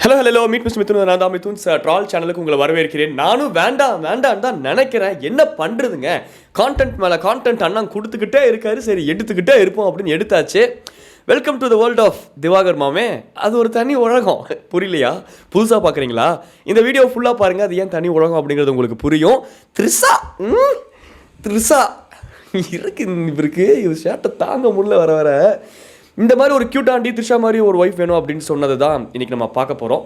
Hello meet miss Mithun. நான் தான் Mithun troll சேனலுக்கு உங்களை வரவேற்கிறேன். நானும் வேண்டாம் தான் நினைக்கிறேன். என்ன பண்ணுறதுங்க, கான்டென்ட் மேலே கான்டென்ட் அண்ணா கொடுத்துக்கிட்டே இருக்காரு. சரி எடுத்துக்கிட்டே இருப்போம் அப்படின்னு எடுத்தாச்சு. Welcome to the world of Diwakar மாமே. அது ஒரு தனி உலகம். புரியலையா? புதுசாக பார்க்குறீங்களா? இந்த வீடியோ ஃபுல்லாக பாருங்கள். அது ஏன் தனி உலகம் அப்படிங்கிறது உங்களுக்கு புரியும். த்ரிஷா இவருக்கு இது ஷேட்டை தாங்க முடியல. வர இந்த மாதிரி ஒரு க்யூட் ஆண்டி த்ரிஷா மாதிரி ஒரு ஒய்ஃப் வேணும் அப்படின்னு சொன்னது தான் இன்றைக்கி நம்ம பார்க்க போகிறோம்.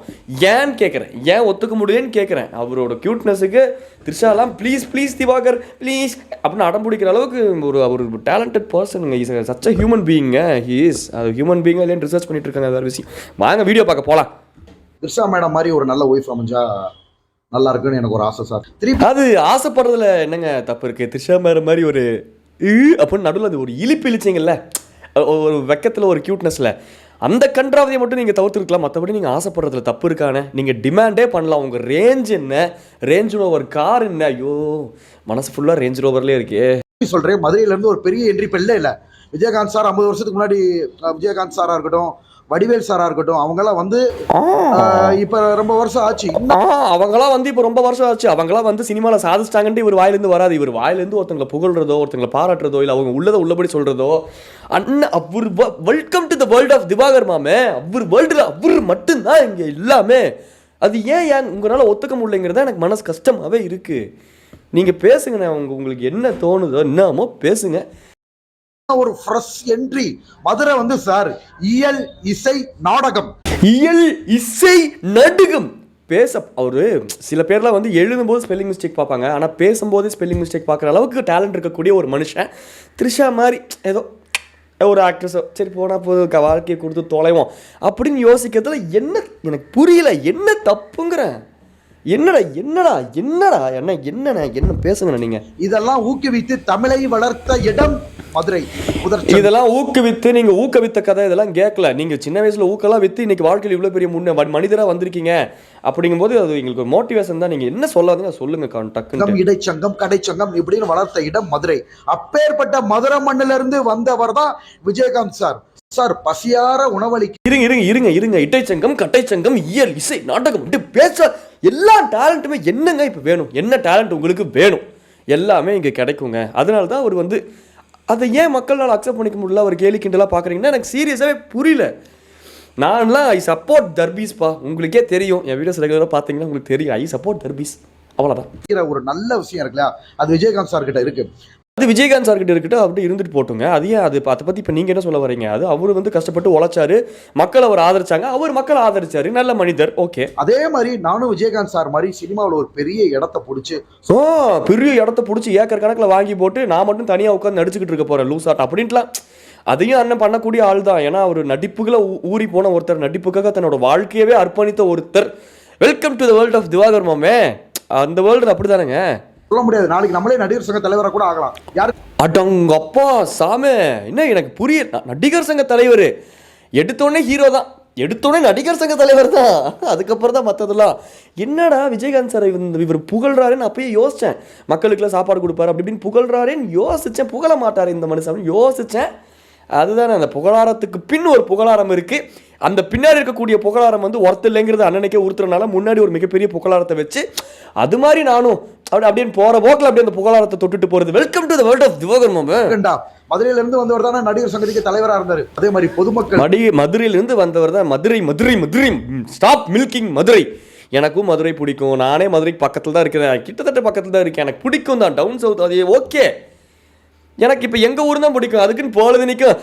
ஏன்னு கேட்குறேன், ஏன் ஒத்துக்க முடியலன்னு கேட்குறேன். அவரோட க்யூட்னஸுக்கு த்ரிஷாலாம் ப்ளீஸ் திவாகர் ப்ளீஸ் அப்படின்னு அடம் பிடிக்கிற அளவுக்கு ஒரு டேலண்டட் பர்சனுங்க. Is such a human being. அது ஹியூமன் பீயிங்க இல்லைன்னு ரிசர்ச் பண்ணிட்டு இருக்காங்க. வேறு விஷயம். வாங்க வீடியோ பார்க்க போகலாம். த்ரிஷா மேடம் மாதிரி ஒரு நல்ல ஒய்ஃப் அமைஞ்சா நல்லா இருக்குன்னு எனக்கு ஒரு ஆசை சார். அது ஆசைப்படுறதுல என்னங்க தப்பு இருக்குது? த்ரிஷா மேடம் மாதிரி ஒரு அப்படின்னு நடுவில் அது ஒரு இழிப்பு இழிச்சிங்கல்ல, ஒரு வெக்கத்தில் ஒரு க்யூட்னஸில் அந்த கன்றாவதியை மட்டும் நீங்கள் தவிர்த்துருக்கலாம். மற்றபடி நீங்கள் ஆசைப்படுறதுல தப்பு இருக்கானே. நீங்கள் டிமாண்டே பண்ணலாம். உங்கள் ரேஞ்ச் என்ன, ரேஞ்ச் ரோவர் கார் என்ன. ஐயோ மனசு ஃபுல்லாக ரேஞ்ச் ரோவர்லேயே இருக்கே. சொல்கிறேன், மதுரையிலேருந்து ஒரு பெரிய என்ட்ரி இப்போ இல்லை. விஜயகாந்த் சார் 50 வருஷத்துக்கு முன்னாடி விஜயகாந்த் சாராக இருக்கட்டும், வடிவேல் சாராக இருக்கட்டும், அவங்களாம் வந்து இப்போ ரொம்ப வருஷம் ஆச்சு. அவங்களாம் வந்து இப்போ ரொம்ப வருஷம் ஆச்சு. அவங்களாம் வந்து சினிமாவில் சாதிச்சிட்டாங்கன்ட்டு இவர் வாயிலேருந்து வராது. இவர் வாயிலேருந்து ஒருத்தங்களை புகழ்றதோ, ஒருத்தங்களை பாராட்டுறதோ, இல்லை அவங்க உள்ளதை உள்ளபடி சொல்கிறதோ. அண்ணன் அவர் welcome to the world of Diwakar மாமே. அவர் வேர்ல்டில் அவர் மட்டும்தான் இங்கே எல்லாமே. அது ஏன் உங்களால் ஒத்துக்க முடியலைங்கிறத எனக்கு மனசு கஷ்டமாகவே இருக்குது. நீங்கள் பேசுங்கண்ணே. உங்களுக்கு என்ன தோணுதோ என்னமோ பேசுங்க. ஒரு ஃப்ரெஷ் என்ட்ரி மதுரை வந்து சார். இயல் இசை நாடகம் பேச அவரு சில பேர்லாம் வந்து எழுதும்போது ஸ்பெல்லிங் மிஸ்டேக் பார்ப்பாங்க. ஆனால் பேசும்போதே ஸ்பெல்லிங் மிஸ்டேக் பார்க்குற அளவுக்கு டேலண்ட் இருக்கக்கூடிய ஒரு மனுஷன். த்ரிஷா மாதிரி ஏதோ ஒரு ஆக்ட்ரஸோ சரி போனால் போது வாழ்க்கையை கொடுத்து தொலைவோம் அப்படின்னு யோசிக்கிறதுல என்ன எனக்கு புரியல. என்ன தப்புங்கிறேன். என்னடா என்ன பேசுங்கண்ணா. நீங்கள் இதெல்லாம் ஊக்குவித்து தமிழை வளர்த்த இடம் மதுரை. இதெல்லாம் ஊக்குவித்து நீங்கள் ஊக்குவித்த கதை இதெல்லாம் கேட்கல. நீங்கள் சின்ன வயசில் ஊக்கெல்லாம் விற்று இன்னைக்கு வாழ்க்கையில் இவ்வளோ பெரிய மனிதராக வந்திருக்கீங்க. அப்படிங்கும்போது அது எங்களுக்கு ஒரு மோட்டிவேஷன் தான். நீங்கள் என்ன சொல்லாதுங்க சொல்லுங்க. டக்குன்னு இடைச்சங்கம் கடைச்சங்கம் இப்படின்னு வளர்த்த இடம் மதுரை. அப்பேற்பட்ட மதுரை மண்ணில இருந்து வந்தவர் தான் விஜயகாந்த் சார். சார் பசியார உணவளிக்க இருங்க. இடைச்சங்கம் கட்டைச்சங்கம் இயல் இசை நாடகம் பேச எல்லா டேலண்ட்டுமே என்னங்க இப்போ வேணும்? என்ன டேலண்ட் உங்களுக்கு வேணும்? எல்லாமே இங்கே கிடைக்குங்க. அதனால தான் அவர் வந்து அதை ஏன் மக்களால் அக்செப்ட் பண்ணிக்க முடியல? ஒரு கேலி கிண்டலாக பார்க்குறீங்கன்னா எனக்கு சீரியஸாகவே புரியல. நான்லாம் ஐ சப்போர்ட் தர்பீஸ்பா. உங்களுக்கே தெரியும், என் வீடியோஸ் ரெகுலராக பார்த்தீங்கன்னா உங்களுக்கு தெரியும். ஐ சப்போர்ட் தர்பீஸ். அவ்வளோதான். ஒரு நல்ல விஷயம் இருக்குல்ல, அது விஜயகாந்த் சார் கிட்ட இருக்கு. அது விஜயகாந்த் சார் கிட்ட இருக்கட்டும், அப்படி இருந்துட்டு போட்டுங்க. அது ஏன் அதை பற்றி இப்போ நீங்கள் என்ன சொல்ல வரீங்க? அது அவர் வந்து கஷ்டப்பட்டு உழைச்சாரு, மக்கள் அவர் ஆதரிச்சாங்க, அவர் மக்கள் ஆதரிச்சாரு, நல்ல மனிதர். ஓகே. அதே மாதிரி நானும் விஜயகாந்த் சார் மாதிரி சினிமாவில் ஒரு பெரிய இடத்த பிடிச்சி ஏக்கர் கணக்கில் வாங்கி போட்டு நான் மட்டும் தனியாக உட்காந்து நடிச்சுக்கிட்டு இருக்க போகிறேன் லூசாட் அப்படின்ட்டுலாம் அதையும் அண்ணன் பண்ணக்கூடிய ஆள் தான். ஏன்னா அவர் நடிப்புகளை ஊறி போன ஒருத்தர், நடிப்புக்காக தன்னோட வாழ்க்கையவே அர்ப்பணித்த ஒருத்தர். Welcome to the world of Diwakar மாமே. அந்த வேர்ல்டு அப்படி தானேங்க சொல்ல முடியாது. நாளைக்கு நம்மளே நடிகர் சங்க தலைவராக கூட ஆகலாம். யாரு அடங்கப்பா சாமே, என்ன எனக்கு புரியல. நடிகர் சங்க தலைவர் எடுத்தோடனே ஹீரோ தான், எடுத்தோடனே நடிகர் சங்க தலைவர் தான், அதுக்கப்புறம் தான் மற்றதெல்லாம். என்னடா விஜயகாந்த் சார் இவர் புகழ்றாருன்னு அப்பயே யோசித்தேன். மக்களுக்குலாம் சாப்பாடு கொடுப்பாரு அப்படி இப்படின்னு புகழ்றாருன்னு யோசித்தேன். புகழ மாட்டார் இந்த மனுஷன் யோசித்தேன். அதுதானே அந்த புகழாரத்துக்கு பின் ஒரு புகழாரம் இருக்குது. அந்த பின்னாடி இருக்கக்கூடிய புகழாரம் வந்து ஒருத்தர் இல்லைங்கிறது அண்ணனுக்கே உறுத்துறதுனால முன்னாடி ஒரு மிகப்பெரிய புகழாரத்தை வச்சு அது மாதிரி நானும் அப்படியே போகிற போக்கில் அப்படியே அந்த புகழாரத்தை தொட்டுட்டு போகிறது. Welcome to the world of Diwakar மாமே. மதுரையிலிருந்து வந்தவர் தானே நடிகர் சங்கத்துக்கு தலைவராக இருந்தார். அதே மாதிரி பொதுமக்கள் மதுரையிலிருந்து வந்தவர் தான். Madurai stop milking Madurai. எனக்கும் மதுரை பிடிக்கும். நானே மதுரைக்கு பக்கத்தில் தான் இருக்கிறேன், கிட்டத்தட்ட பக்கத்தில் தான் இருக்கேன். எனக்கு பிடிக்கும் தான் டவுன் சவுத். அது ஓகே. எனக்கு இப்போ எங்கள் ஊர் தான் பிடிக்கும். அதுக்குன்னு பொழுதுனிக்கும்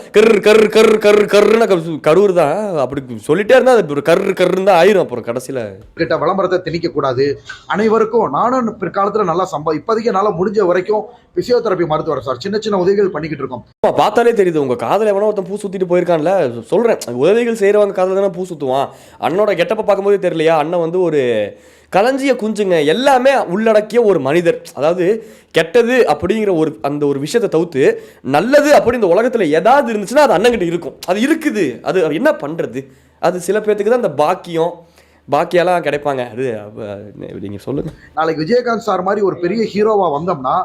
கரூர் தான் அப்படி சொல்லிட்டே இருந்தால் அது ஒரு கருன்னு தான் ஆயிரும். அப்புறம் கடைசியில் கிட்ட விளம்பரத்தை திணிக்கக்கூடாது. அனைவருக்கும் நானும் பிற்காலத்தில் நல்லா இப்போதைக்கு என்னால் முடிஞ்ச வரைக்கும் பிசியோதெரப்பி மருத்துவர் சார் சின்ன உதவிகள் பண்ணிக்கிட்டு இருக்கோம். பார்த்தாலே தெரியுது உங்கள் காதில் எவனோ ஒருத்தன் பூ சுற்றிட்டு போயிருக்கான்ல. சொல்கிறேன், உதவிகள் செய்கிறவங்க காதில் தானே பூ சுற்றுவான். அண்ணனோட கெட்டப்பை பார்க்கும்போது தெரியலையா? அண்ணன் வந்து ஒரு கலஞ்சிய குஞ்சுங்க. எல்லாமே உள்ளடக்கிய ஒரு மனிதர். அதாவது கெட்டது அப்படிங்கிற ஒரு விஷயத்தை தவிர்த்து நல்லது அப்படி இந்த உலகத்தில் ஏதாவது இருந்துச்சுன்னா அது அண்ணங்கிட்ட இருக்கும். அது இருக்குது. அது என்ன பண்ணுறது? அது சில பேர்த்துக்கு தான் அந்த பாக்கியெல்லாம் கிடைப்பாங்க. அது நீங்கள் சொல்லுங்கள். நாளைக்கு விஜயகாந்த் சார் மாதிரி ஒரு பெரிய ஹீரோவாக வந்தோம்னா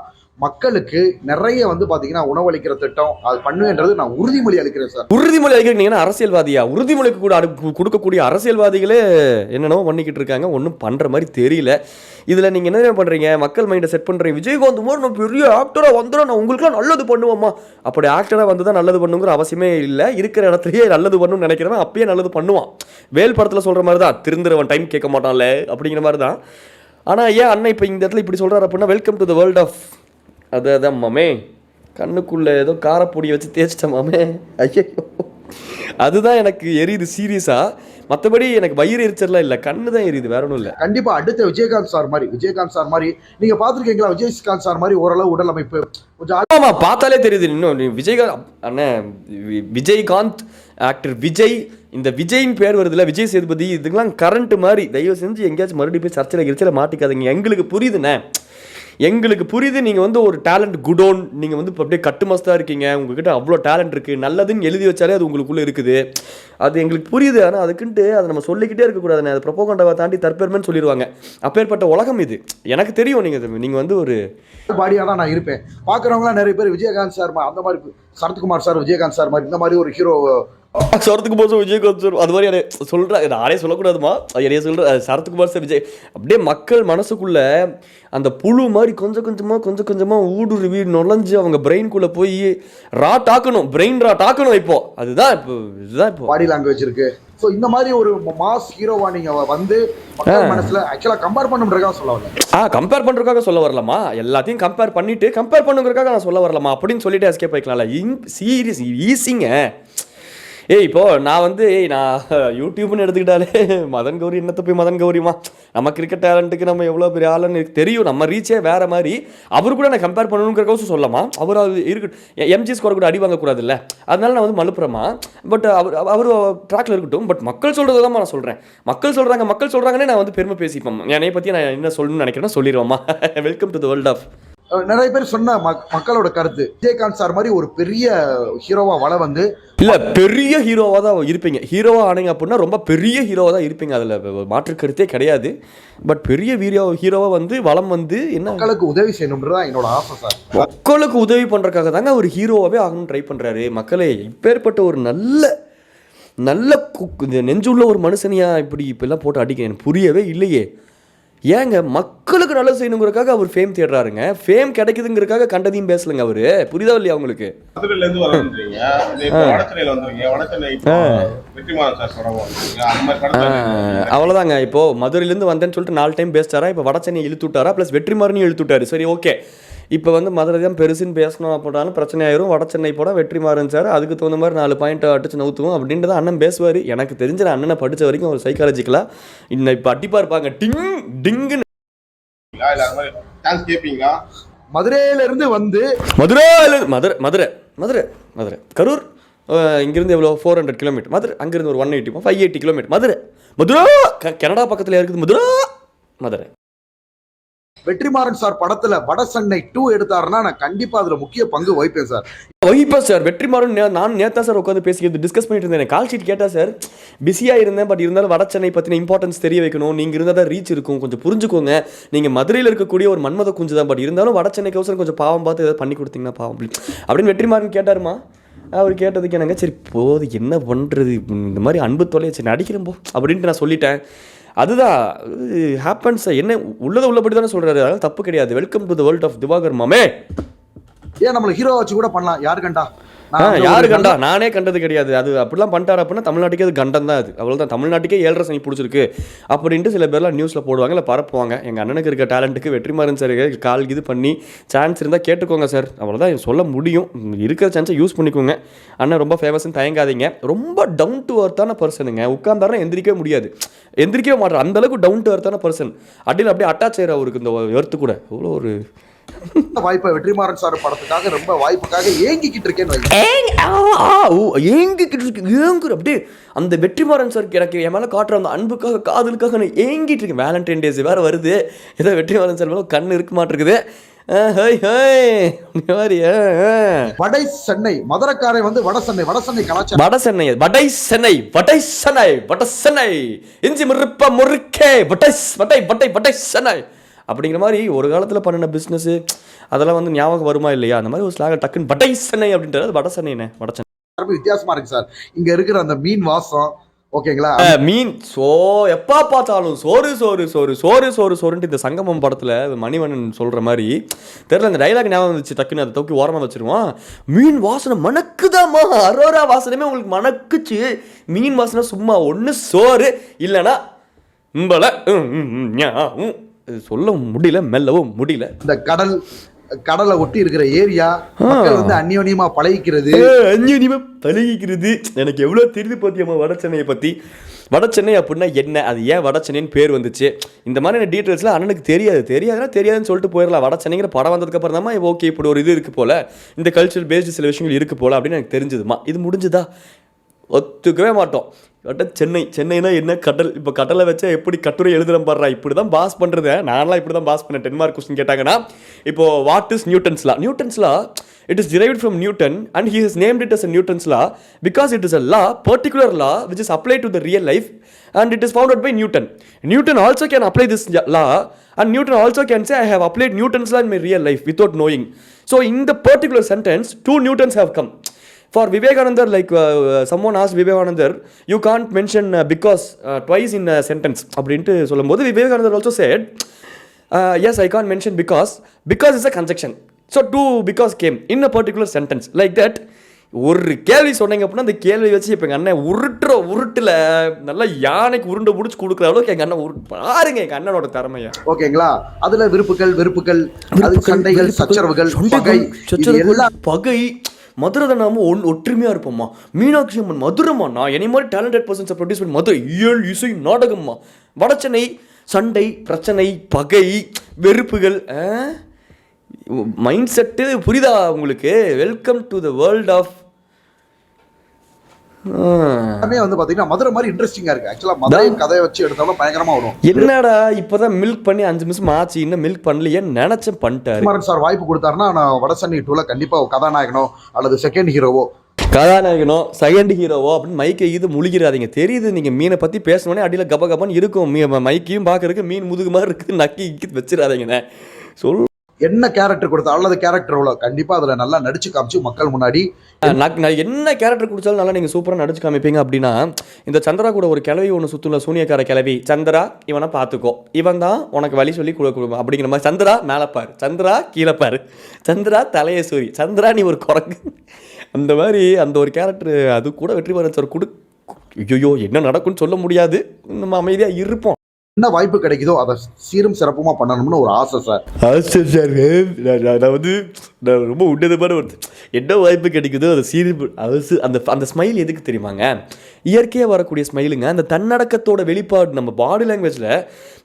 மக்களுக்கு நிறைய வந்து பாத்தீங்கன்னா உணவளிக்கிற திட்டம் அது பண்ணுவேன்றது நான் உறுதிமொழி அளிக்கிறேன் சார். உறுதிமொழி அளிக்கிறீங்கன்னா அரசியல்வாதியா? உறுதிமொழிக்கு கூட கொடுக்கக்கூடிய அரசியல்வாதிகளே என்னென்னவோ பண்ணிக்கிட்டு இருக்காங்க, ஒன்றும் பண்ற மாதிரி தெரியல. இதுல நீங்க என்ன பண்றீங்க? மக்கள் மைண்டை செட் பண்றீங்க. விஜயகாந்த் மாதிரி நான் பெரிய ஆக்டரா வந்துடும், நான் உங்களுக்குலாம் நல்லது பண்ணுவோம்மா. அப்படி ஆக்டரா வந்து தான் நல்லது பண்ணுங்கிற அவசியமே இல்லை. இருக்கிற இடத்துலயே நல்லது பண்ணணும்னு நினைக்கிறவன் அப்பயே நல்லது பண்ணுவான். வேல் படத்துல சொல்ற மாதிரி தான், திருந்துறவன் டைம் கேட்க மாட்டான்ல அப்படிங்கிற மாதிரி தான். ஆனா ஏன் அண்ணன் இப்போ இந்த இடத்துல இப்படி சொல்றாரு அப்படின்னா, welcome to the world of அதான் மாமே, கண்ணுக்குள்ள ஏதோ காரப்பொடியை வச்சு தேய்ச்சிட்டேன் மாமே. ஐயோ, அதுதான் எனக்கு எரியுது சீரியஸா. மற்றபடி எனக்கு வயிறு எரிச்சல்லாம் இல்லை, கண்ணு தான் எரியுது, வேற ஒன்றும் இல்லை. கண்டிப்பா அடுத்த விஜயகாந்த் சார் மாதிரி நீங்க பாத்துருக்கீங்களா? விஜயகாந்த் சார் மாதிரி ஓரளவு உடல் அமைப்பு கொஞ்சம் ஆமா, பார்த்தாலே தெரியுது. இன்னும் விஜயகாந்த் அண்ணன், விஜயகாந்த் ஆக்டர் விஜய், இந்த விஜயின் பேர் வருதுல்ல, விஜய் சேதுபதி, இதுக்கெல்லாம் கரண்ட் மாதிரி. தயவு செஞ்சு எங்கேயாச்சும் மறுபடியும் போய் சர்ச்சையில் கிரிச்சல மாட்டிக்காதீங்க. எங்களுக்கு புரியுதுண்ணே, எங்களுக்கு புரியுது. நீங்கள் வந்து ஒரு டேலண்ட் குடோன், நீங்கள் வந்து இப்போ அப்படியே கட்டுமஸ்தாக இருக்கீங்க, உங்ககிட்ட அவ்வளோ டேலண்ட் இருக்குது, நல்லதுன்னு எழுதி வச்சாலே அது உங்களுக்குள்ளே இருக்குது, அது எங்களுக்கு புரியுது. ஆனால் அதுக்குன்ட்டு அதை நம்ம சொல்லிக்கிட்டே இருக்கக்கூடாதுண்ணே. அது ப்ரொபோகண்டாவை தாண்டி தற்பெருமைன்னு சொல்லிடுவாங்க. அப்பேற்பட்ட உலகம் இது, எனக்கு தெரியும். நீங்கள் வந்து ஒரு பாடியாக தான் நான் இருப்பேன். பார்க்குறவங்களாம் நிறைய பேர் விஜயகாந்த் சார் அந்த மாதிரி, சரத்குமார் சார் விஜயகாந்த் சார் மாதிரி இந்த மாதிரி ஒரு hero, Sarathkumar sir Vijayakanth sir அது மாதிரி சொல்கிறேன். நானே சொல்லக்கூடாதுமா, என்னைய சொல்கிறேன். சரத்குமார் சார் விஜய் அப்படியே மக்கள் மனசுக்குள்ள அந்த புழு மாதிரி கொஞ்சம் கொஞ்சமாக ஊடுருவி நுழைஞ்சு அவங்க பிரெயின்குள்ளே போய் ராட் ஆக்கணும், பிரெயின் ராட் ஆக்கணும். இப்போ அதுதான் இப்போ பாடி லாங்குவேஜ் இருக்கு. ஸோ இந்த மாதிரி ஒரு மாஸ் ஹீரோவா நீங்க வந்து மக்கள் மனசுல ஆக்சுவலா கம்பேர் பண்ணுறதுக்காக சொல்ல வரல. கம்பேர் பண்ணுறதுக்காக சொல்ல வரலாமா? எல்லாத்தையும் கம்பேர் பண்ணுறதுக்காக நான் சொல்ல வரலாமா அப்படின்னு சொல்லிட்டு எஸ்கேப் ஆயிக்கலாம்ல. சீரியஸ் ஈஸிங்க. இப்போ நான் வந்து நான் யூடியூப்னு எடுத்துக்கிட்டாலே மதன் கௌரி, என்னத்தை போய் மதன் கௌரிமா, நமக்கு இருக்க டேலண்ட்டுக்கு நம்ம எவ்வளோ பெரிய ஆளுன்னு எனக்கு தெரியும். நம்ம ரீச்சே வேற மாதிரி. அவர் கூட நான் கம்பேர் பண்ணணுங்கிறக்காக சொல்லலாமா? அவர் இருக்கட்டும், எம்ஜி ஸ்கோர் கூட அடி வாங்கக்கூடாது இல்லை, அதனால நான் வந்து மலுப்புறேமா. பட் அவர் ட்ராக்ல இருக்கட்டும். பட் மக்கள் சொல்கிறது தான் நான் சொல்கிறேன். மக்கள் சொல்கிறாங்கன்னே நான் வந்து பெருமை பேசிப்பேன். என்னை பற்றி நான் என்ன சொல்லணும்னு நினைக்கிறேன்னா சொல்லிடுவோம்மா. Welcome to the world of. நிறைய பேர் சொன்ன மக்களோட கருத்து, விஜயகாந்த் சார் மாதிரி ஒரு பெரிய ஹீரோவா வள வந்து இல்லை, பெரிய ஹீரோவாக தான் இருப்பீங்க. ஹீரோவாக ஆனீங்க அப்படின்னா ரொம்ப பெரிய ஹீரோவாக தான் இருப்பீங்க, அதில் மாற்று கருத்தே கிடையாது. பட் பெரிய ஹீரோவாக வந்து வளம் வந்து என்ன, மக்களுக்கு உதவி செய்யணும்ன்றதான் என்னோட ஆசை சார். மக்களுக்கு உதவி பண்ணுறதுக்காக தாங்க அவர் ஹீரோவாகவே ஆகணும்னு ட்ரை பண்ணுறாரு. மக்களே, இப்பேற்பட்ட ஒரு நல்ல நெஞ்சுள்ள ஒரு மனுஷனியா இப்பெல்லாம் போட்டு அடிக்க எனக்கு புரியவே இல்லையே. ஏங்க, மக்களுக்கு நல்லது செய்யணுங்கிறதுக்காக அவர் ஃபேம் தேடுறாருங்க. ஃபேம் கிடைக்குதுங்கிறதுக்காக கண்டதையும் பேசலங்க அவரு. புரியுதா இல்லையா உங்களுக்கு? அவ்வளோதாங்க. இப்போ மதுரையிலேருந்து வந்தேன்னு சொல்லிட்டு 4 டைம் பேசிட்டாரா, இப்போ வடச்சென்னை இழுத்து விட்டாரா, ப்ளஸ் வெற்றிமாறனையும் இழுத்து விட்டாரு. சரி, ஓகே. இப்போ வந்து மதுரை தான் பெருசுன்னு பேசணும் அப்படின்னாலும் பிரச்சனை ஆயிரும். வடச்சென்னை போட வெற்றிமாறன் சார் அதுக்கு தகுந்த மாதிரி 4 பாயிண்ட் அடிச்சு நவுத்துவோம் அப்படின்ட்டு தான் அண்ணன் பேசுவார். எனக்கு தெரிஞ்ச அண்ணனை படித்த வரைக்கும் ஒரு சைக்காலஜிக்கலாக இன்னும் இப்போ அடிப்பா இருப்பாங்க. டிங்குன்னு மதுரையில இருந்து வந்து மதுரை கரூர் இங்கிருந்து எவ்வளோ 400 கிலோமீட்டர். மதுரை அங்கிருந்து ஒரு 580 கிலோமீட்டர். மதுரை கனடா பக்கத்தில் இருக்குது. மதுரை வெற்றிமாறன் சார் படத்துல வடசென்னை 2 எடுத்தாருன்னா நான் கண்டிப்பா அதுல முக்கிய பங்கு வகிப்பேன் சார். வெற்றிமாறன் நான் நேத்தா சார் உட்காந்து பேசிக்கிறது டிஸ்கஸ் பண்ணிட்டு இருந்தேன். கால் ஷீட் கேட்டா சார், பிஸியா இருந்தேன். பட் இருந்தாலும் வடசென்னை பத்தின இம்பார்ட்டன்ஸ் தெரிய வைக்கணும், நீங்க இருந்தால் தான் ரீச் இருக்கும், கொஞ்சம் புரிஞ்சுக்கோங்க. நீங்க மதுரையில் இருக்கக்கூடிய ஒரு மன்மத குஞ்சு தான், பட் இருந்தாலும் வடசென்னைக்கு அவசரம் கொஞ்சம் பாவம் பார்த்து ஏதாவது பண்ணி கொடுத்தீங்கன்னா பாவம் அப்படின்னு வெற்றிமாறன் கேட்டாருமா. அவர் கேட்டதுக்கு என்னங்க, சரி போது என்ன பண்றது, இந்த மாதிரி அன்பு தொலைய சரி நடிக்கிறேன் போ அப்படின்ட்டு நான் சொல்லிட்டேன். அதுதான் ஹேப்பன்ஸ். என்ன உள்ளபடி தானே சொல்றாரு, அதனால தப்பு கிடையாது. Welcome to the world of Diwakar மாமே. ஏன் நம்மள ஹீரோ வச்சு கூட பண்ணலாம். யாரு கண்டா நானே கண்டது கிடையாது. அது அப்படிலாம் பண்ணிட்டாரு அப்படின்னா தமிழ்நாட்டுக்கே அது கண்டம் தான். அது அவ்வளோதான். தமிழ்நாட்டுக்கே 7.5 சனி பிடிச்சிருக்கு அப்படின்ட்டு சில பேர்லாம் நியூஸில் போடுவாங்க, இல்லை பரப்புவாங்க. எங்கள் அண்ணனுக்கு இருக்க டேலண்ட்டுக்கு வெற்றிமாறன் சார் கால் இது பண்ணி சான்ஸ் இருந்தால் கேட்டுக்கோங்க சார், அவ்வளோதான் சொல்ல முடியும். இருக்கிற சான்ஸை யூஸ் பண்ணிக்கோங்க. அண்ணன் ரொம்ப ஃபேமஸ்ன்னு தயங்காதீங்க. ரொம்ப டவுன் டு அர்த்தான பர்சனுங்க. உட்காந்தாருன்னா எந்திரிக்கவே முடியாது, எந்திரிக்கவே மாட்டார். அந்தளவுக்கு டவுன் டு அர்த்தான பர்சன். அடியில் அப்படியே அட்டாச் ஆகிற அவருக்கு இந்த எர்த்து கூட. அவ்வளோ ஒரு வாய்ப்பை வெற்றிமாறன் சார் படத்துக்காக ரொம்ப வாய்ப்புக்காக ஏங்கிக்கிட்டு இருக்கேன்னு அப்படியே அந்த வெற்றிமாறன் சார் எனக்கு என் மேலே காட்டுற அந்த அன்புக்காக காதலுக்காக நான் ஏங்கிட்டு இருக்கேன். வேலண்டைன் டேஸ் வேறு வருது, ஏதோ வெற்றிமாறன் சார் மேலே கண்ணு இருக்க மாட்டிருக்குது. வடை சென்னை மதுரைக்காரை வந்து வடசென்னை கலாச்சாரம் வடை சென்னை இஞ்சி முறுப்ப முறுக்கே வடை சென்னை அப்படிங்கிற மாதிரி ஒரு காலத்தில் பண்ணின பிஸ்னஸ் அதெல்லாம் வந்து ஞாபகம் வருமா இல்லையா? அந்த மாதிரி ஒரு ஸ்லாக டக்குன்னு வடை சென்னை அப்படின்றது வட சென்னைண்ணே, வட சென்னை வித்தியாசமா இருக்கு சார். இங்க இருக்கிற அந்த மீன் வாசம் ஓகேங்களா, மீன் எப்பா பார்த்தாலும் சோறு சோறு சோறு சோறு சோறு சோறுன்ட்டு இந்த சங்கமம் படத்தில் மணிவண்ணன் சொல்கிற மாதிரி தெரியல, அந்த டைலாக் ஞாபகம் வந்துச்சு, டக்குன்னு அதை தூக்கி ஓரமாக வச்சிருவான். மீன் வாசனை மணக்குதாம்மா, அரோரா வாசனமே உங்களுக்கு மணக்குச்சு. மீன் வாசனை சும்மா ஒன்று சோறு இல்லைன்னா சொல்ல முடியல, மெல்லவும் முடியல. இந்த கடலை ஒட்டி இருக்கிற ஏரியா மக்கள் வந்து அந்யோன்யமா பழகிக்கிறது. எனக்கு எவ்வளோ தெரிஞ்சு பார்த்தியம்மா வட சென்னையை பற்றி. வட சென்னை அப்படின்னா என்ன, அது ஏன் வட சென்னைன்னு பேர் வந்துச்சு, இந்த மாதிரி டீட்டெயில்ஸ்லாம் அண்ணனுக்கு தெரியாதுன்னு சொல்லிட்டு போயிடலாம். வட சென்னைங்கிற படம் வந்ததுக்கப்புறம் தான் ஓகே இப்படி ஒரு இது இருக்குது போல், இந்த கல்ச்சரல் பேஸ்டு சில விஷயங்கள் இருக்குது போல் அப்படின்னு எனக்கு தெரிஞ்சதுமா. இது முடிஞ்சுதா? ஒத்துக்கவே மாட்டோம். சென்னைனா என்ன, கடல். இப்போ கடலை வச்சா எப்படி கட்டுரை எழுதுறேன் பாடுறா, இப்படி தான் பாஸ் பண்ணுறது. நான்லாம் இப்படி தான் பாஸ் பண்ணேன். 10 மார்க் கொஸ்டின் கேட்டாங்கன்னா இப்போ what is Newton's law, it is derived from Newton and he has named it as a Newton's law because it is a law, particular law which is applied to the real life and it is founded by Newton also can apply this law and Newton also can say I have applied Newton's law in my real life without knowing. So in the particular sentence 2 Newtons have come. For Vivekananda, like someone asked Vivekananda, you can't mention because twice in a sentence. அப்படின்ட்டு சொல்லும்போது Vivekananda also said, yes, I can't mention because is a conjunction. So 2 because came in a particular sentence. Like that, ஒரு கேள்வி சொன்னீங்க அப்படின்னா அந்த கேள்வி வச்சு இப்போ எங்கள் அண்ணன் உருட்டில் நல்லா யானைக்கு உருண்டை பிடிச்சி கொடுக்குற அளவுக்கு எங்கள் அண்ணன் பாருங்க எங்கள் அண்ணனோட திறமையா. ஓகேங்களா, அதுல வெறுப்புகள் சண்டைகள் சச்சரவுகள் பகை. மதுரை தான் நாம ஒற்றுமையாக இருப்போம்மா. மீனாட்சி அம்மன் மதுரைம்மா, நான் என்னை மாதிரி டேலண்டட் பர்சன்ஸை ப்ரொடியூஸ் பண்ணி மதுரை இயல் இசை நாடகம்மா. வடச்சென்னை சண்டை பிரச்சனை பகை வெறுப்புகள். மைண்ட் செட்டு புரியுதா உங்களுக்கு? Welcome to the world of வந்து பாத்தீங்கன்னா மதுரை மாதிரி இன்ட்ரெஸ்டிங்கா இருக்கு. ஆக்சுவலா மதுரை கதையை வச்சு எடுத்தாலும் பயங்கரமா வரும். என்னடா இப்பதான் மில்க் பண்ணி 5 நிமிஷம் ஆச்சு, இன்னும் மில்க் பண்ணலையே நினைச்சேன் பண்ணிட்டாரு. குமாரன் சார் வாய்ப்பு கொடுத்தாருன்னா நான் வடசென்னை 2ல கண்டிப்பா கதாநாயகனோ அல்லது செகண்ட் ஹீரோவோ அப்படின்னு மைக்கை இது முழுகிறாதீங்க. தெரியுது நீங்க மீனை பத்தி பேசணுன்னே அடியில் கபகபான்னு இருக்கும். மைக்கையும் பாக்குறதுக்கு மீன் முதுகு மாதிரி இருக்கு, நக்கி வச்சிடாதீங்கண்ணே. சொல் என்ன கேரக்டர் கொடுத்தா அல்லது கேரக்டர் ரோல கண்டிப்பா அதுல நல்லா நடிச்சு காமிச்சு மக்கள் முன்னாடி என்ன கேரக்டர் கொடுத்தாலும் நல்லா நீங்க சூப்பரா நடிச்சு காமிப்பீங்க. அப்படின்னா இந்த சந்திரா கூட ஒரு கிளவி ஒன்று சுத்துல, சூனியக்கார கிளவி. சந்திரா இவனை பார்த்துக்கோ, இவன் தான் உனக்கு வழி சொல்லி கொடுக்கும் அப்படிங்கிற மாதிரி. சந்திரா மேலே பாரு, சந்திரா கீழே பாரு, சந்திரா தலையை சூரி, சந்திரா நீ ஒரு குரங்கு. அந்த மாதிரி அந்த ஒரு கேரக்டர் அது கூட வெற்றிமாறன் சார் ஐயோ என்ன நடக்கும்னு சொல்ல முடியாது. நம்ம அமைதியா இருப்போம். என்ன வாய்ப்பு கிடைக்குதோ அதை சீரும் சிறப்புமா பண்ணணும்னு ஒரு ஆசை சார். நான் வந்து நான் ரொம்ப உன்னதமான ஒரு என்ன வாய்ப்பு கிடைக்குதோ அதை சீரும் அந்த ஸ்மைல் எதுக்கு தெரியுமாங்க? இயற்கையாக வரக்கூடிய ஸ்மைலுங்க. அந்த தன்னடக்கத்தோட வெளிப்பாடு நம்ம பாடி லாங்குவேஜில்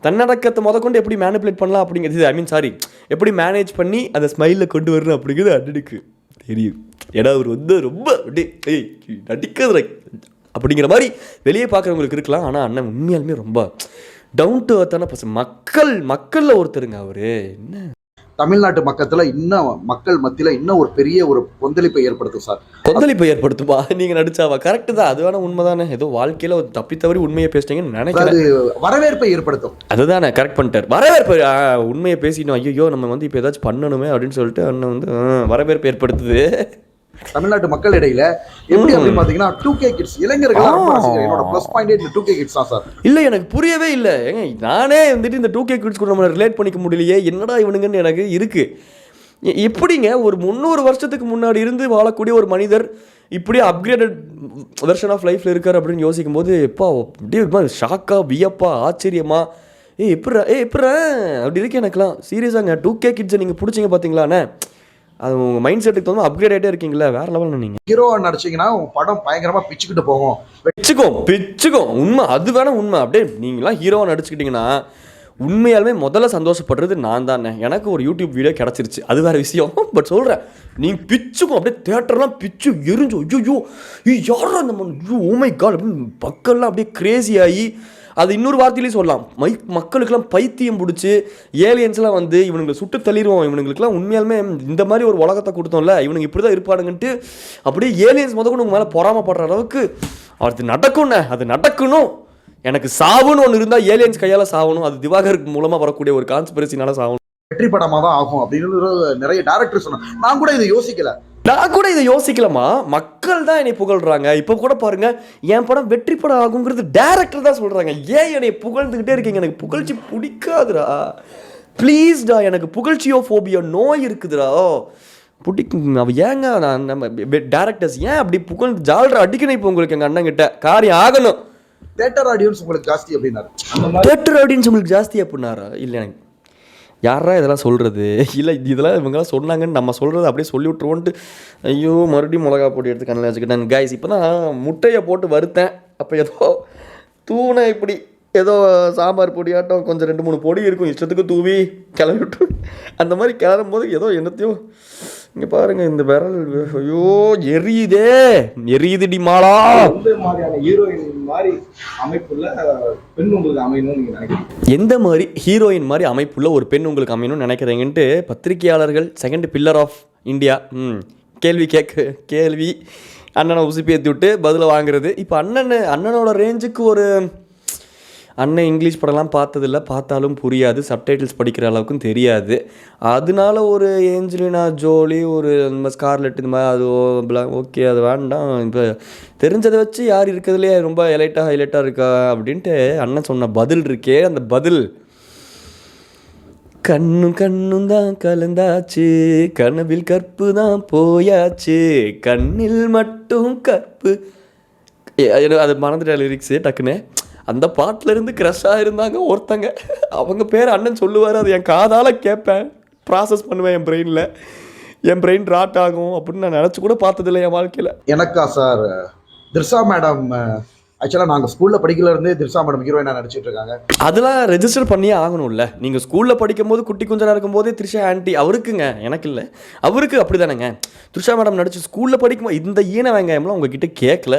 தன்னடக்கத்தை கொண்டு எப்படி மேனிப்புலேட் பண்ணலாம் அப்படிங்கிறது, எப்படி மேனேஜ் பண்ணி அந்த ஸ்மைலில் கொண்டு வரணும் அப்படிங்கிறது அண்ணனுக்கு தெரியும். ஏன்னா அவர் வந்து ரொம்ப அப்படியே நடிக்கிறது அப்படிங்கிற மாதிரி வெளியே பார்க்குறவங்களுக்கு இருக்கலாம். ஆனால் அண்ணன் உண்மையாலுமே ரொம்ப டவுன் டு அர்த்தான பர்சன். மக்களில் ஒருத்தருங்க அவரு. என்ன தமிழ்நாட்டு மக்கள் மத்தியில் இன்னும் ஒரு பெரிய ஒரு கொந்தளிப்பை ஏற்படுத்தும் சார். கொந்தளிப்பை ஏற்படுத்துமா நீங்கள் நடிச்சாவா? கரெக்டு தான், அது வேணா உண்மைதானே. ஏதோ வாழ்க்கையில் ஒரு தப்பித்தவறி உண்மையை பேசிட்டீங்கன்னு நினைக்கிறேன். வரவேற்பை ஏற்படுத்தும். அதுதானே கரெக்ட் பண்ணிட்டார். வரவேற்பு உண்மையை பேசிட்டோம், ஐயோ நம்ம வந்து இப்போ ஏதாச்சும் பண்ணணுமே அப்படின்னு சொல்லிட்டு அண்ணன் வந்து வரவேற்பு ஏற்படுத்துது தமிழ்நாட்டு மக்கள் இடையில. எப்படி அப்படின்னு பாத்தீங்கன்னா 2K கிட்ஸ் இளைஞர்கள் என்னோட ப்ளஸ் பாயிண்ட் 2K கிட்ஸ் தான் சார். இல்ல எனக்கு புரியவே இல்லை. நானே வந்துட்டு இந்த 2K கிட்ஸ் கூட நம்ம ரிலேட் பண்ணிக்க முடியலையே, என்னடா இவனுங்கன்னு எனக்கு இருக்கு. எப்படிங்க ஒரு 300 வருஷத்துக்கு முன்னாடி இருந்து வாழக்கூடிய ஒரு மனிதர் இப்படியே அப்கிரேடட் வெர்ஷன் ஆஃப் லைஃப்ல இருக்காரு அப்படின்னு யோசிக்கும் போது எப்பா அப்படியே ஷாக்கா வியப்பா ஆச்சரியமா எப்படா அப்படி இருக்கு எனக்குலாம். சீரியஸாங்க 2K கிட்ஸை நீங்கள் பிடிச்சிங்க பார்த்தீங்களாண்ணே, அது உங்கள் மைண்ட் செட்டுக்கு தோணும் அப்கிரேட் ஆகிட்டே இருக்கீங்களா, வேற லெவலில். நீங்கள் ஹீரோவாக நடிச்சிங்கன்னா உங்கள் படம் பயங்கரமாக பிச்சுக்கிட்டு போகும். பிச்சுக்கும் உண்மை, அது வேணா உண்மை. அப்படியே நீங்களாம் ஹீரோவாக நடிச்சுக்கிட்டிங்கன்னா உண்மையாலுமே முதல்ல சந்தோஷப்படுறது நான் தானே. எனக்கு ஒரு யூடியூப் வீடியோ கிடச்சிருச்சு, அது வேறு விஷயம். பட் சொல்கிறேன், நீங்கள் பிச்சுக்கும் அப்படியே தேட்டர்லாம் பிச்சு எரிஞ்சு ஐயோ யாரும் அந்த ஓமை கால் அப்படின்னு மக்கள்லாம் அப்படியே கிரேசி ஆகி, அது இன்னொரு வார்த்தையிலையும் சொல்லலாம், மக்களுக்கெல்லாம் பைத்தியம் பிடிச்சி ஏலியன்ஸ்லாம் வந்து இவனுங்களை சுட்டு தள்ளிடுவோம், இவனுங்களுக்குலாம் உண்மையாலுமே இந்த மாதிரி ஒரு உலகத்தை கொடுத்தோம்ல, இவனுங்க இப்படி தான் இருப்பானுங்கன்ட்டு அப்படியே ஏலியன்ஸ் கொண்டு உங்க மேலே பொறாமப்படுற அளவுக்கு அது நடக்கும்ண்ணே. அது நடக்கணும். எனக்கு சாவுன்னு ஒன்று இருந்தால் ஏலியன்ஸ் கையால் சாவணும், அது திவாகர் மூலமாக வரக்கூடிய ஒரு கான்ஸ்பிரசினால சாவணும். வெற்றி படமா தான் ஆகும் அப்படின்னு நிறைய டைரக்டர் சொன்னாங்க. நான் கூட இதை யோசிக்கல. நான் கூட இதை யோசிக்கலாமா, மக்கள் தான் என்னை புகழ்றாங்க. இப்போ கூட பாருங்க, என் படம் வெற்றி படம் ஆகுங்கிறது டைரக்டர் தான் சொல்றாங்க. ஏன் என்னை புகழ்ந்துக்கிட்டே இருக்கீங்க? எனக்கு புகழ்ச்சி பிடிக்காதுடா, ப்ளீஸ்டா. எனக்கு புகழ்ச்சியோ ஃபோபியோ நோய் இருக்குதுடா, பிடிக்கும். அவ ஏங்க நம்ம டேரக்டர்ஸ் ஏன் அப்படி புகழ் ஜால்ற அடிக்கணும்? இப்போ உங்களுக்கு எங்கள் அண்ணன் கிட்ட காரியம் ஆகணும். தேட்டர் ஆடியன்ஸ் உங்களுக்கு ஜாஸ்தி அப்படின்னாரு. தேட்டர் ஆடியன்ஸ் உங்களுக்கு ஜாஸ்தி அப்படின்னாரா? இல்லை, எனக்கு யாரா இதெல்லாம் சொல்கிறது? இல்லை, இதெல்லாம் இவங்கெல்லாம் சொன்னாங்கன்னு நம்ம சொல்கிறது அப்படியே சொல்லி விட்ருவோன்ட்டு ஐயோ மறுபடியும் மிளகா போட்டு எடுத்து கண்ணில் வச்சுக்கிட்டேன். கைஸ், இப்போ தான் முட்டையை போட்டு வறுத்தேன். அப்போ ஏதோ தூணை இப்படி ஏதோ சாம்பார் பொடியாட்டம் கொஞ்சம் 2-3 பொடி இருக்கும், இஷ்டத்துக்கு தூவி கிளறி விட்டு அந்த மாதிரி கிளறும் போது ஏதோ என்னத்தையும் இங்கே பாருங்கள், இந்த விரல் ஐயோ எரியுதுடி மாலா. எந்த மாதிரியான ஹீரோயின் மாதிரி அமைப்புள்ள பெண் உங்களுக்கு அமையணும்னு நீங்கள் நினைக்கிறீங்க? எந்த மாதிரி ஹீரோயின் மாதிரி அமைப்புள்ள ஒரு பெண் உங்களுக்கு அமையணும்னு நினைக்கிறீங்கன்ட்டு பத்திரிகையாளர்கள் செகண்ட் பில்லர் ஆஃப் இந்தியா கேள்வி அண்ணனை உசுப்பி ஏற்றி விட்டு பதிலை வாங்குறது. இப்போ அண்ணனோட ரேஞ்சுக்கு ஒரு அண்ணன் இங்கிலீஷ் படம்லாம் பார்த்ததில்ல, பார்த்தாலும் புரியாது, சப்டைட்டில்ஸ் படிக்கிற அளவுக்கும் தெரியாது. அதனால ஒரு ஏஞ்சலினா ஜோலி, ஒரு ஸ்கார்லெட், இந்த மாதிரி அது ஓகே, அது வேண்டாம். இப்போ தெரிஞ்சதை வச்சு யார் இருக்கிறதுலே ரொம்ப ஹைலைட்டாக இருக்கா அப்படின்ட்டு அண்ணன் சொன்ன பதில் இருக்கே, அந்த பதில் கண்ணும் தான் கலந்தாச்சு, கனவில் கற்பு தான் போயாச்சு, கண்ணில் மட்டும் கற்பு. அது மறந்துட்ட லிரிக்ஸு டக்குன்னு. அந்த பாட்டிலேருந்து க்ரஷ்ஷாக இருந்தாங்க ஒருத்தங்க, அவங்க பேர் அண்ணன் சொல்லுவார். அது என் காதால் கேட்பேன், ப்ராசஸ் பண்ணுவேன் என் பிரெயின் ராட் ஆகும் அப்படின்னு நான் நினச்சி கூட பார்த்ததில்லை என் வாழ்க்கையில். எனக்கா சார், திர்ஷா மேடம் ஆக்சுவலாக நாங்கள் ஸ்கூலில் படிக்கலேருந்தே திர்ஷா மேடம் ஹீரோயினாக நடிச்சிட்டு இருக்காங்க. அதெல்லாம் ரெஜிஸ்டர் பண்ணியே ஆகணும்ல. நீங்கள் ஸ்கூலில் படிக்கும் போது குட்டி குஞ்சனாக இருக்கும்போதே த்ரிஷா ஆண்டி அவருக்குங்க, எனக்கு இல்லை, அவருக்கு அப்படி தானேங்க. த்ரிஷா மேடம் நடிச்சு ஸ்கூலில் படிக்கும்போது இந்த ஈன வெங்காயம்லாம் உங்ககிட்ட கேட்கல.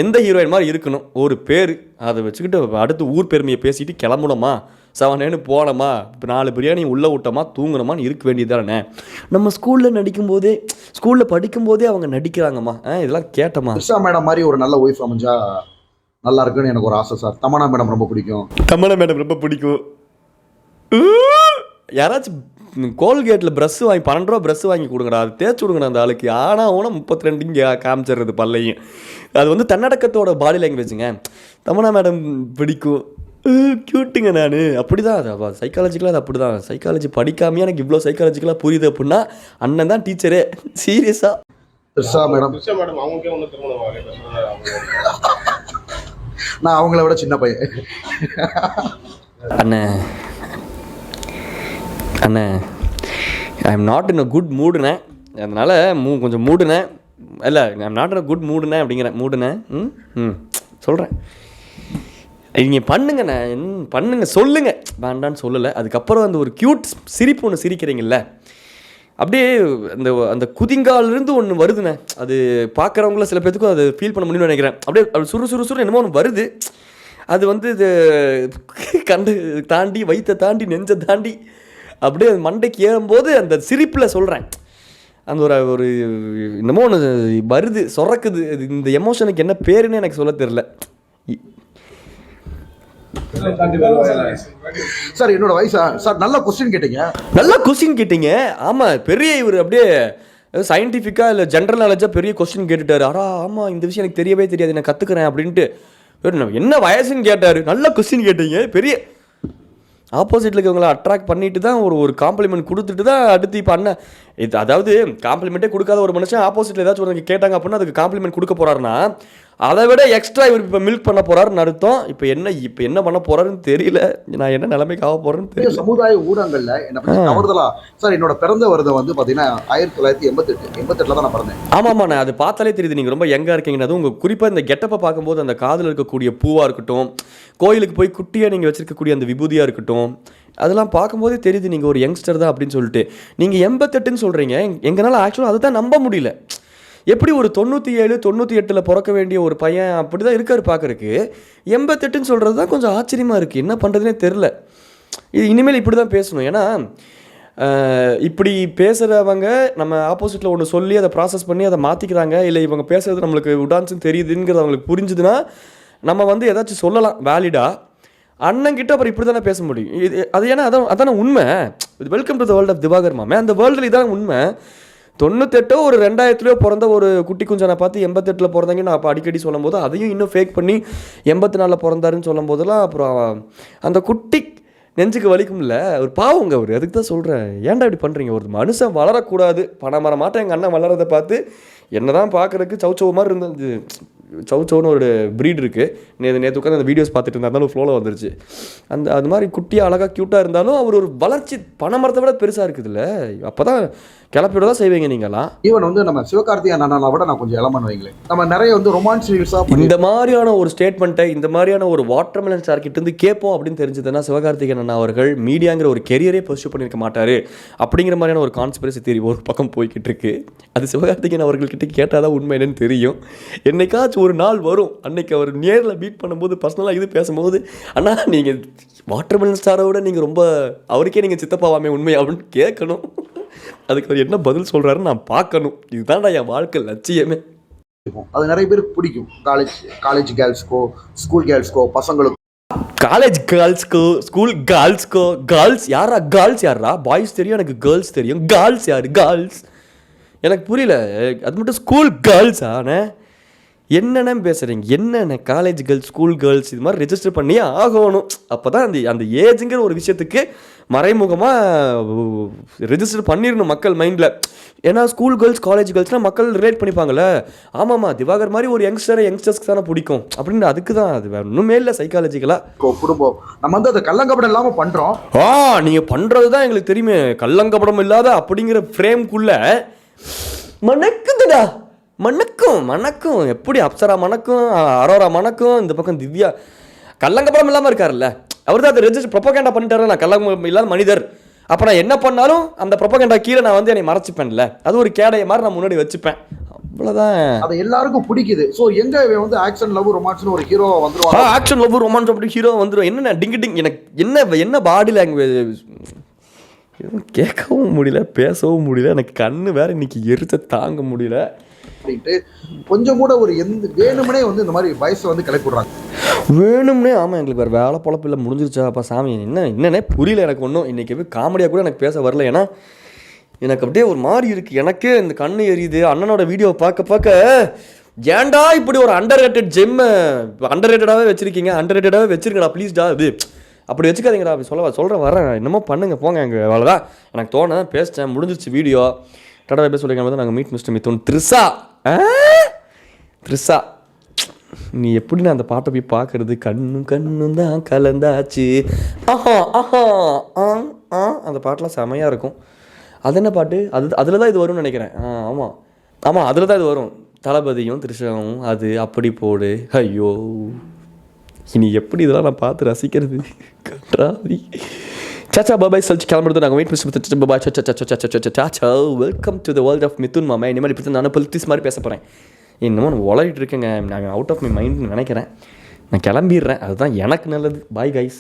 எந்த ஹீரோயின் மாதிரி இருக்கணும் ஒரு பேர், அதை வச்சுக்கிட்டு அடுத்து ஊர் பெருமையை பேசிட்டு கிளம்பணுமா, சவனேன்னு போனோமா, இப்போ 4 பிரியாணி உள்ளே விட்டோமா, தூங்கணுமான்னு இருக்க வேண்டியது தானே. நம்ம ஸ்கூலில் படிக்கும்போதே அவங்க நடிக்கிறாங்கம்மா, இதெல்லாம் கேட்டோமா. திர்ஷா மேடம் மாதிரி ஒரு நல்ல ஒய்ஃப் அமைஞ்சா நல்லா இருக்குன்னு எனக்கு ஒரு ஆசை சார். தமன்னா மேடம் ரொம்ப பிடிக்கும். யாராச்சும் கோல்கேட்டில் ப்ரஷ் வாங்கி 12 ரூபா ப்ரஷ் வாங்கி கொடுங்கடா, அது தேய்ச்சி கொடுங்கடா அந்த ஆளுக்கு. ஆனால் 32 இங்கே காமிச்சிடுறது பல்லையும். அது வந்து தன்னடக்கத்தோட பாடி லாங்குவேஜுங்க. தமன்னா மேடம் பிடிக்கும், க்யூட்டுங்க. நான் அப்படி தான், அது சைக்காலஜிக்கலாக அது அப்படி தான். சைக்காலஜி படிக்காமையே எனக்கு இவ்வளோ சைக்காலஜிக்கலாக புரியுது அப்படின்னா அண்ணன் தான் டீச்சரே, சீரியஸாக. திர்ஷா மேடம் அவங்களுக்கே ஒன்று திருமணம், நான் அவங்கள விட சின்ன பையன். அண்ணே I am not in a good மூடுண்ணே, அதனால் கொஞ்சம் மூடுனே இல்லை, I am not in a good மூடுனே அப்படிங்கிறேன். மூடுனே சொல்கிறேன். நீங்கள் பண்ணுங்க சொல்லுங்க, வேண்டான்னு சொல்லலை. அதுக்கப்புறம் அந்த ஒரு க்யூட் சிரிப்பு ஒன்று சிரிக்கிறீங்கல்ல, அப்படியே அந்த குதிங்காலிருந்து ஒன்று வருதுண்ணே. அது பார்க்குறவங்கள சில பேர்த்துக்கும் அது ஃபீல் பண்ண முடியும்னு நினைக்கிறேன். அப்படியே சுறு என்னமோ ஒன்று வருது. அது வந்து இது கண்டு தாண்டி வயிற்றை தாண்டி நெஞ்சை தாண்டி அப்படியே மண்டைக்கு ஏறும்போது அந்த சிரிப்பில் சொல்கிறேன், அந்த ஒரு என்னமோ ஒன்று வருது, சொறக்குது. இந்த எமோஷனுக்கு என்ன பேருன்னு எனக்கு சொல்ல தெரில. சார் என்னோட வயசா சார்? நல்ல கொஸ்டின் கேட்டீங்க. ஆமாம், பெரிய இவர் அப்படியே சயின்டிஃபிக்காக இல்லை ஜென்ரல் நாலேஜாக பெரிய கொஸ்டின் கேட்டுட்டாரு. ஆமாம், இந்த விஷயம் எனக்கு தெரியவே தெரியாது, நான் கற்றுக்குறேன் அப்படின்ட்டு. என்ன வயசுன்னு கேட்டார். நல்ல கொஸ்டின் கேட்டீங்க. பெரிய ஆப்போசிட்டில் இருக்கவங்களை அட்ராக்ட் பண்ணிட்டு தான் ஒரு காம்ப்ளிமெண்ட் கொடுத்துட்டு தான் அடுத்து இப்போ அண்ணன் இது, அதாவது காம்ப்ளிமெண்ட்டே கொடுக்காத ஒரு மனுஷன் ஆப்போசிட்டில் ஏதாச்சும் ஒருத்தங்க கேட்டாங்க அப்படின்னா அதுக்கு காம்ப்ளிமெண்ட் கொடுக்க போகிறாருன்னா அதை விட எக்ஸ்ட்ரா இவர் இப்போ மில்க் பண்ண போகிறாருன்னு அர்த்தம். இப்போ என்ன பண்ண போகிறாருன்னு தெரியல, நான் என்ன நிலைமைக்கு ஆக போகிறேன்னு தெரியல. சமுதாய ஊடகங்களில் என்ன தவறுதலா சார், என்னோட பிறந்த வருடம் வந்து பார்த்தீங்கன்னா 1988 தான் நான் பிறந்தேன். ஆமாம்மா, நான் அது பார்த்தாலே தெரியுது நீங்கள் ரொம்ப யங்காக இருக்கீங்கன்னு. அதுவும் உங்கள் குறிப்பாக இந்த கெட்டப்பை பார்க்கும்போது அந்த காதில் இருக்கக்கூடிய பூவாக இருக்கட்டும், கோயிலுக்கு போய் குட்டியாக நீங்கள் வச்சிருக்கக்கூடிய அந்த விபூதியாக இருக்கட்டும், அதெல்லாம் பார்க்கும்போதே தெரியுது நீங்கள் ஒரு யங்ஸ்டர் தான் அப்படின்னு சொல்லிட்டு. நீங்கள் 88ன்னு சொல்கிறீங்க, எங்களால் ஆக்சுவலாக அதை தான் நம்ப முடியல. எப்படி ஒரு 97, 98 பிறக்க வேண்டிய ஒரு பையன் அப்படி தான் இருக்கார் பார்க்குறக்கு, 88ன்னு சொல்கிறது தான் கொஞ்சம் ஆச்சரியமாக இருக்குது. என்ன பண்ணுறதுனே தெரில. இது இனிமேல் இப்படி தான் பேசணும். ஏன்னா இப்படி பேசுகிறவங்க நம்ம ஆப்போசிட்டில் ஒன்று சொல்லி அதை ப்ராசஸ் பண்ணி அதை மாற்றிக்கிறாங்க, இல்லை இவங்க பேசுகிறது நம்மளுக்கு உடான்ஸுன்னு தெரியுதுங்கிறது அவங்களுக்கு புரிஞ்சுதுன்னா நம்ம வந்து ஏதாச்சும் சொல்லலாம் வேலிடாக. அண்ணங்கிட்ட அப்புறம் இப்படி தானே பேச முடியும். அது ஏன்னா அதான உண்மை. Welcome to the world of Diwakar மாமே. அந்த வேர்ல்டில் இதான் உண்மை. 98 ஒரு 2000 பிறந்த ஒரு குட்டி குஞ்சனை பார்த்து 88 பிறந்தாங்க நான் அப்போ அடிக்கடி சொல்லும் போது அதையும் இன்னும் ஃபேக் பண்ணி 84 பிறந்தாருன்னு சொல்லும் போதெல்லாம் அப்புறம் அந்த குட்டி நெஞ்சுக்கு வலிக்கும்ல. ஒரு பாவங்க அவர். அதுக்கு தான் சொல்கிறேன், ஏன்டா இப்படி பண்ணுறீங்க? ஒரு மனுஷன் வளரக்கூடாது. பணமர மாட்டேன் எங்கள் அண்ணன் வளரதை பார்த்து என்ன தான் பார்க்குறதுக்கு சவுச்சவு மாதிரி இருந்தது. சவுச்சவுன்னு ஒரு ப்ரீட் இருக்குது. நேற்று உட்காந்து அந்த வீடியோஸ் பார்த்துட்டு இருந்தாலும் ஃப்ளோவில் வந்துருச்சு. அது மாதிரி குட்டியாக அழகாக க்யூட்டாக இருந்தாலும் அவர் ஒரு வளர்ச்சி பனைமரத்தை விட பெருசாக இருக்குதுல்ல. அப்போ தான் கிளப்பியோட தான் செய்வீங்க நீங்களாம். ஈவன் வந்து நம்ம சிவகார்த்திகேயன் அண்ணனை விட நான் கொஞ்சம் இளமன் வைங்களேன். நம்ம நிறைய வந்து ரொமான்ஸ் ரீல்ஸாக இந்த மாதிரியான ஒரு ஸ்டேட்மெண்ட்டை இந்த மாதிரியான ஒரு வாட்டர்மெலன் ஸ்டார்கிட்ட இருந்து கேட்போம் அப்படின்னு தெரிஞ்சதுன்னா சிவகார்த்திகேயன் அண்ணா அவர்கள் மீடியாங்கிற ஒரு கெரியரே பர்சியூ பண்ணியிருக்க மாட்டார் அப்படிங்கிற மாதிரியான ஒரு கான்ஸ்பிரசி தியரி ஒரு பக்கம் போய்கிட்டு இருக்கு. அது சிவகார்த்திகேயன் அவர்கள்கிட்ட கேட்டால் தான் உண்மை என்னன்னு தெரியும். என்னைக்காச்சும் ஒரு நாள் வரும், அன்னைக்கு அவர் நேரில் மீட் பண்ணும்போது பர்சனலாக இது பேசும்போது, அண்ணா நீங்கள் வாட்டர்மெலன் ஸ்டாரை விட நீங்கள் ரொம்ப அவருக்கே நீங்கள் சித்தப்பாவாமே உண்மை அப்படின்னு கேட்கணும். அதுக்கு அவர் என்ன பதில் சொல்கிறாருன்னு நான் பார்க்கணும். இதுதான் என் வாழ்க்கை லட்சியமே. அது நிறைய பேருக்கு பிடிக்கும். காலேஜ் கேர்ள்ஸ்க்கோ ஸ்கூல் கேர்ள்ஸ்க்கோ பசங்களுக்கும். காலேஜ் கேர்ள்ஸ்க்கோ ஸ்கூல் கேர்ள்ஸ்க்கோ கேர்ள்ஸ் யாரா? கேர்ள்ஸ் யாரா? பாய்ஸ் தெரியும், எனக்கு கேர்ள்ஸ் தெரியும். கேர்ள்ஸ் யார்? கேர்ள்ஸ் எனக்கு புரியல. அது மட்டும் ஸ்கூல் கேர்ள்ஸா? என்னென்ன பேசுகிறீங்க? என்னென்ன காலேஜ் கேர்ள்ஸ் ஸ்கூல் கேர்ள்ஸ் இது மாதிரி ரெஜிஸ்டர் பண்ணியே ஆகணும். அப்போ தான் அந்த ஏஜுங்கிற ஒரு விஷயத்துக்கு மறைமுகமாக ரெஜிஸ்டர் பண்ணிடணும் மக்கள் மைண்டில். ஏன்னா ஸ்கூல் கேர்ள்ஸ் காலேஜ் கேர்ள்ஸ்னால் மக்கள் ரிலேட் பண்ணிப்பாங்கள்ல. ஆமாம்மா திவாகர் மாதிரி ஒரு யங்ஸ்டர்ஸ்க்கு தானே பிடிக்கும் அப்படின்னு. அதுக்கு தான் அது வேறு ஒன்றுமே இல்லை. சைக்காலஜிக்கலாக குடும்பம் நம்ம வந்து அதை கள்ளங்கப்படம் இல்லாமல் பண்ணுறோம். நீங்கள் பண்ணுறது தான் எங்களுக்கு தெரியுமே. கள்ளங்கப்படம் இல்லாத அப்படிங்கிற ஃப்ரேம்குள்ளே மணக்குதுடா. மணக்கும் எப்படி அப்சரா மணக்கும், அரோரா மணக்கும், இந்த பக்கம் திவ்யா. கள்ளங்கப்படம் இல்லாமல் இருக்காருல்ல அவர் தான். அதை ரெஜிஸ்டர் ப்ரொபகேண்டா பண்ணிட்டாரு. நான் கள்ளம் இல்லாத மனிதர். அப்போ நான் என்ன பண்ணாலும் அந்த ப்ரொபகேண்டா கீழே நான் வந்து என்னை மறைச்சிப்பேன்ல. அது ஒரு கேடைய மாதிரி நான் முன்னாடி வச்சுப்பேன். அவ்வளோதான். அது எல்லாருக்கும் பிடிக்குது. ஸோ எங்க வந்து ஆக்ஷன் லவ் ரொமான்ஸ்னு ஒரு ஹீரோ வந்துருவாங்க. ஆக்ஷன் லவ் ரொமான்ஸ் அப்படி ஹீரோ வந்துடும். என்ன டிங் எனக்கு என்ன பாடி லாங்குவேஜ் எதுவும் கேட்கவும் முடியல, பேசவும் முடியல. எனக்கு கண்ணு வேற இன்னைக்கு எரிச்ச தாங்க முடியல அப்படின்ட்டு கொஞ்சம் கூட ஒரு வேணும்னே வந்து இந்த மாதிரி வயசை வந்து கிளப்பி விடுறாங்க. வேணும்னே. ஆமாம், எங்களுக்கு வேறு வேலை பொழப்பு இல்லை, முடிஞ்சிருச்சா அப்பா சாமி. என்னன்னே புரியல எனக்கு ஒன்றும். இன்றைக்கி காமெடியாக கூட எனக்கு பேச வரல. ஏன்னா எனக்கு அப்படியே ஒரு மாதிரி இருக்குது. எனக்கு இந்த கண்ணு எரியுது. அண்ணனோட வீடியோவை பார்க்க ஏன்டா இப்படி ஒரு அண்டர் ரேட்டட் ஜெம்மை அண்டர் ரேட்டடாகவே வச்சுருக்கீங்க. அண்டர் ரேட்டடாகவே வச்சுருங்கடா ப்ளீஸ்டா. இது அப்படி வச்சுக்காதீங்கடா. அப்படி சொல்கிறேன் வரேன். என்னமோ பண்ணுங்க போங்க. எங்கள் அவ்வளோதான் எனக்கு தோண பேசிட்டேன். முடிஞ்சிருச்சு வீடியோ. டாடா பேச சொல்லியிருக்காங்க. நாங்கள் மீட் மிஸ்டர் மிதுன். த்ரிஷா நீ எப்படி நான் அந்த பாட்டை போய் பார்க்கறது? கண்ணும் தான் கலந்தாச்சு. அந்த பாட்டெலாம் செமையாக இருக்கும். அது என்ன பாட்டு? அதில் தான் இது வரும்னு நினைக்கிறேன். ஆமாம் அதில் தான் இது வரும். தளபதியும் த்ரிஷாவும் அது அப்படி போடு. ஐயோ இனி எப்படி இதெல்லாம் நான் பார்த்து ரசிக்கிறது? கன்றாவி. சாச்சா பாபாய் சொல்லிட்டு கிளம்புறது. நாங்கள் வெயிட் மிஸ்டர் பாபாய். சாச்சா welcome to the world of Mithun மாமா. இனிமேல் இப்படி நான் பொலிட்டிக்ஸ் மாதிரி பேச போகிறேன். இன்னமும் நான் உளறிட்டு இருக்கேங்க. நாங்கள் அவுட் ஆஃப் மை மைண்ட்னு நினைக்கிறேன். நான் கிளம்பிடுறேன். அதுதான் எனக்கு நல்லது. Bye guys.